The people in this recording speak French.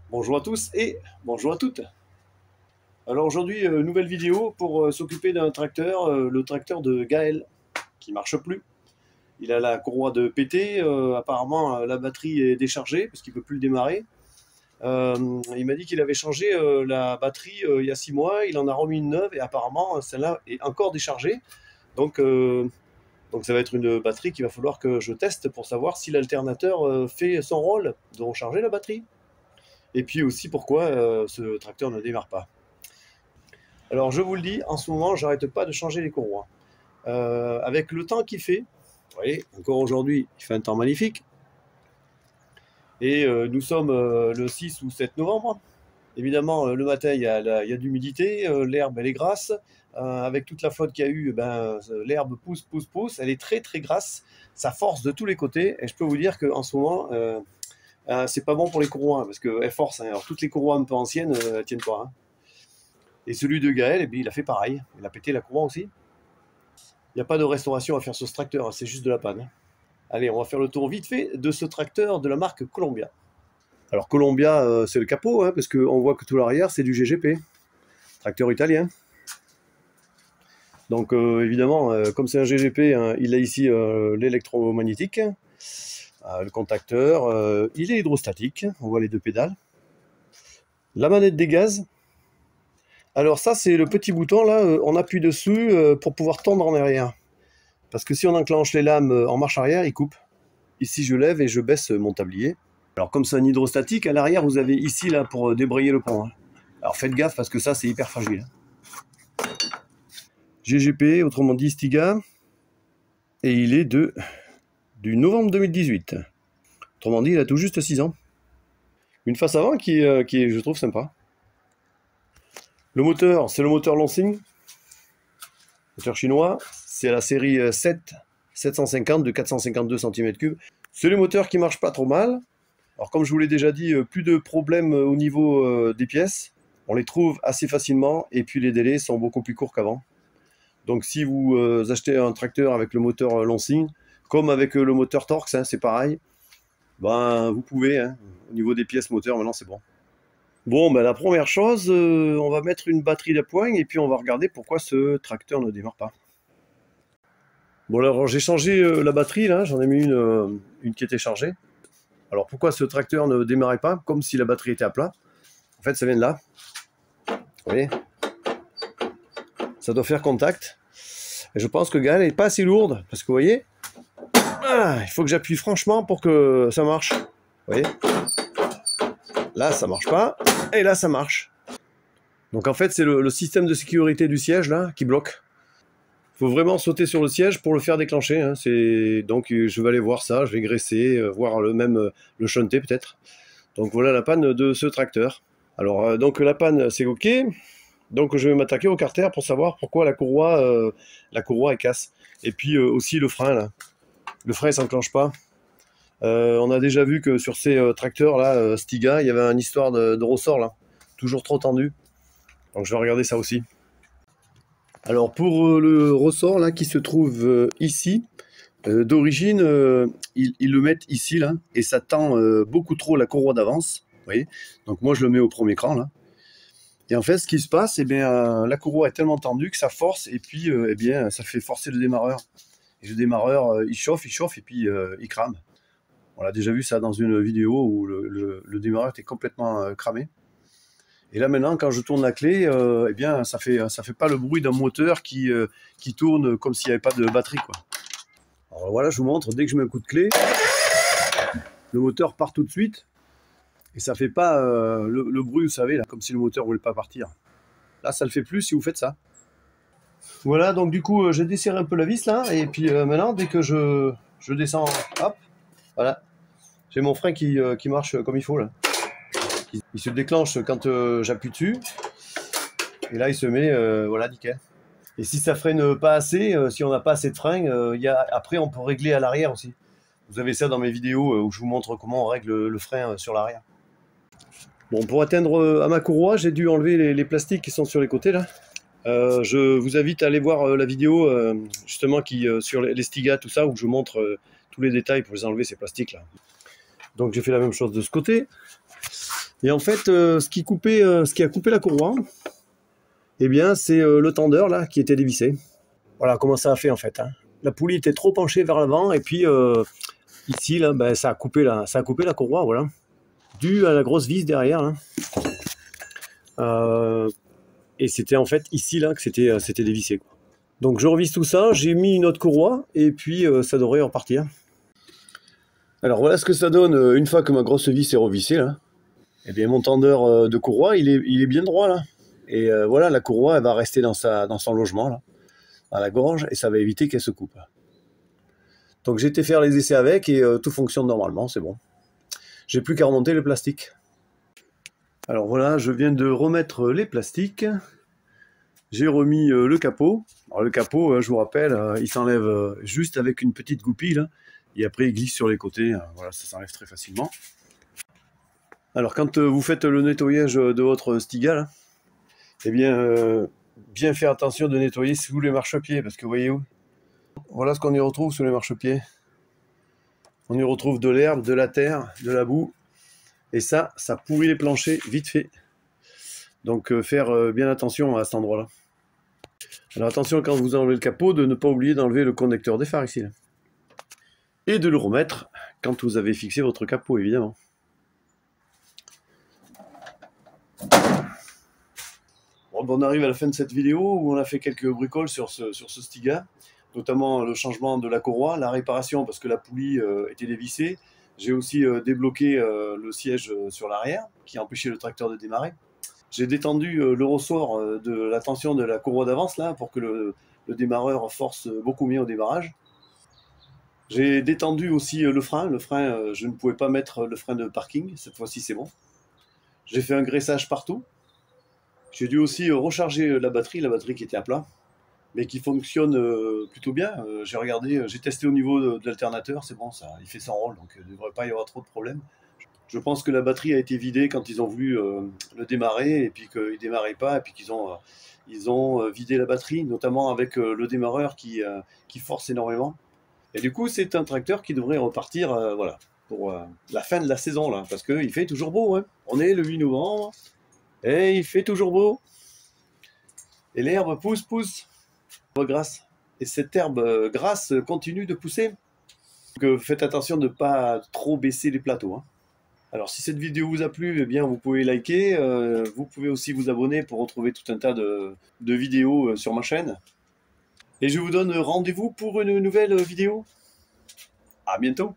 Bonjour à tous et bonjour à toutes. Alors aujourd'hui, nouvelle vidéo pour s'occuper d'un tracteur, le tracteur de Gaël, qui marche plus. Il a la courroie de pété, apparemment la batterie est déchargée parce qu'il ne peut plus le démarrer. Il m'a dit qu'il avait changé la batterie il y a 6 mois, il en a remis une neuve et apparemment celle-là est encore déchargée. Donc ça va être une batterie qu'il va falloir que je teste pour savoir si l'alternateur fait son rôle de recharger la batterie. Et puis aussi pourquoi ce tracteur ne démarre pas. Alors je vous le dis, en ce moment, j'arrête pas de changer les courroies. Avec le temps qu'il fait, vous voyez, encore aujourd'hui, il fait un temps magnifique. Et nous sommes le 6 ou 7 novembre. Évidemment, le matin, il y a de l'humidité, l'herbe, elle est grasse. Avec toute la flotte qu'il y a eu, l'herbe pousse, elle est très très grasse. Ça force de tous les côtés. Et je peux vous dire qu'en ce moment, c'est pas bon pour les courroies, parce qu'elles forcent. Hein. Alors toutes les courroies un peu anciennes, elles tiennent pas. Hein. Et celui de Gaël, eh bien, il a fait pareil. Il a pété la courroie aussi. Il n'y a pas de restauration à faire sur ce tracteur, hein. C'est juste de la panne. Hein. Allez, on va faire le tour vite fait de ce tracteur de la marque Columbia. Alors Columbia, c'est le capot, hein, parce qu'on voit que tout l'arrière, c'est du GGP. Tracteur italien. Donc évidemment, comme c'est un GGP, hein, il a ici l'électromagnétique. Le contacteur, il est hydrostatique, on voit les deux pédales. La manette des gaz. Alors ça, c'est le petit bouton, là, on appuie dessus pour pouvoir tendre en arrière. Parce que si on enclenche les lames en marche arrière, il coupe. Ici, je lève et je baisse mon tablier. Alors comme c'est un hydrostatique, à l'arrière, vous avez ici, là, pour débrayer le pont. Hein. Alors faites gaffe, parce que ça, c'est hyper fragile. GGP, autrement dit Stiga. Et il est du novembre 2018. Autrement dit, il a tout juste 6 ans. Une face avant qui est, je trouve, sympa. Le moteur, c'est le moteur Lansing. Moteur chinois. C'est la série 750 de 452 cm3. C'est le moteur qui marche pas trop mal. Alors comme je vous l'ai déjà dit, plus de problèmes au niveau des pièces. On les trouve assez facilement et puis les délais sont beaucoup plus courts qu'avant. Donc si vous achetez un tracteur avec le moteur Lansing, comme avec le moteur Torx, hein, c'est pareil, ben vous pouvez, hein, au niveau des pièces moteurs, maintenant c'est bon. Bon, ben la première chose, on va mettre une batterie d'appoint et puis on va regarder pourquoi ce tracteur ne démarre pas. Bon alors j'ai changé la batterie là, j'en ai mis une qui était chargée. Alors pourquoi ce tracteur ne démarrait pas, comme si la batterie était à plat? En fait ça vient de là. Vous voyez? Ça doit faire contact. Et je pense que Gaël n'est pas assez lourde, parce que vous voyez, il faut que j'appuie franchement pour que ça marche. Vous voyez? Là ça marche pas, et là ça marche. Donc en fait c'est le système de sécurité du siège là qui bloque. Il faut vraiment sauter sur le siège pour le faire déclencher. Hein. Donc je vais aller voir ça, je vais graisser, voir le shunter peut-être. Donc voilà la panne de ce tracteur. Alors donc la panne c'est ok. Donc je vais m'attaquer au carter pour savoir pourquoi la courroie est casse. Et puis aussi le frein là. Le frein s'enclenche pas. On a déjà vu que sur ces tracteurs là, Stiga, il y avait une histoire de ressort là. Toujours trop tendu. Donc je vais regarder ça aussi. Alors pour le ressort là qui se trouve ici, d'origine ils le mettent ici là et ça tend beaucoup trop la courroie d'avance. Vous voyez. Donc moi je le mets au premier cran là. Et en fait ce qui se passe, eh bien, la courroie est tellement tendue que ça force et puis eh bien, ça fait forcer le démarreur. Et le démarreur il chauffe et puis il crame. On a déjà vu ça dans une vidéo où le démarreur était complètement cramé. Et là maintenant, quand je tourne la clé, eh bien, ça fait pas le bruit d'un moteur qui tourne comme s'il n'y avait pas de batterie, quoi. Alors voilà, je vous montre, dès que je mets un coup de clé, le moteur part tout de suite. Et ça fait pas le bruit, vous savez, là, comme si le moteur ne voulait pas partir. Là, ça le fait plus si vous faites ça. Voilà, donc du coup, j'ai desserré un peu la vis, là. Et puis maintenant, dès que je descends, hop, voilà. J'ai mon frein qui marche comme il faut, là. Il se déclenche quand j'appuie dessus. Et là, il se met, voilà, nickel. Et si ça freine pas assez, si on n'a pas assez de frein, après, on peut régler à l'arrière aussi. Vous avez ça dans mes vidéos où je vous montre comment on règle le frein sur l'arrière. Bon, pour atteindre à ma courroie, j'ai dû enlever les plastiques qui sont sur les côtés, là. Je vous invite à aller voir la vidéo justement qui sur les Stiga, tout ça, où je montre tous les détails pour les enlever ces plastiques là. Donc j'ai fait la même chose de ce côté. Et en fait, ce qui a coupé la courroie, eh bien c'est le tendeur là qui était dévissé. Voilà comment ça a fait en fait. Hein. La poulie était trop penchée vers l'avant et puis ici là, ben, ça a coupé la courroie, voilà, dû à la grosse vis derrière. Hein. Et c'était en fait ici là que c'était dévissé. Quoi. Donc je revisse tout ça, j'ai mis une autre courroie et puis ça devrait repartir. Alors voilà ce que ça donne une fois que ma grosse vis est revissée là. Eh bien mon tendeur de courroie il est bien droit là. Et voilà, la courroie elle va rester dans son logement là, à la gorge, et ça va éviter qu'elle se coupe. Donc j'ai été faire les essais avec et tout fonctionne normalement, c'est bon. J'ai plus qu'à remonter le plastique. Alors voilà, je viens de remettre les plastiques. J'ai remis le capot. Alors le capot, je vous rappelle, il s'enlève juste avec une petite goupille là, et après il glisse sur les côtés. Voilà, ça s'enlève très facilement. Alors quand vous faites le nettoyage de votre Stiga, là, eh bien faire attention de nettoyer sous les marchepieds, parce que vous voyez où? Voilà ce qu'on y retrouve sous les marchepieds. On y retrouve de l'herbe, de la terre, de la boue, et ça pourrit les planchers vite fait. Donc faire bien attention à cet endroit-là. Alors attention quand vous enlevez le capot, de ne pas oublier d'enlever le connecteur des phares ici. Là. Et de le remettre quand vous avez fixé votre capot, évidemment. Bon, on arrive à la fin de cette vidéo où on a fait quelques bricoles sur ce Stiga, notamment le changement de la courroie, la réparation parce que la poulie était dévissée. J'ai aussi débloqué le siège sur l'arrière qui empêchait le tracteur de démarrer. J'ai détendu le ressort de la tension de la courroie d'avance là pour que le démarreur force beaucoup mieux au démarrage. J'ai détendu aussi le frein. Le frein, je ne pouvais pas mettre le frein de parking. Cette fois-ci, c'est bon. J'ai fait un graissage partout. J'ai dû aussi recharger la batterie qui était à plat, mais qui fonctionne plutôt bien. J'ai regardé, j'ai testé au niveau de l'alternateur, c'est bon, ça, il fait son rôle, donc il ne devrait pas y avoir trop de problèmes. Je pense que la batterie a été vidée quand ils ont voulu le démarrer, et puis qu'il ne démarrait pas, et puis qu'ils ont vidé la batterie, notamment avec le démarreur qui force énormément. Et du coup, c'est un tracteur qui devrait repartir voilà, pour la fin de la saison, là, parce qu'il fait toujours beau. Hein. On est le 8 novembre, et il fait toujours beau. Et l'herbe pousse. Grasse. Et cette herbe grasse continue de pousser. Donc faites attention de ne pas trop baisser les plateaux. Hein. Alors si cette vidéo vous a plu, eh bien, vous pouvez liker. Vous pouvez aussi vous abonner pour retrouver tout un tas de vidéos sur ma chaîne. Et je vous donne rendez-vous pour une nouvelle vidéo. À bientôt.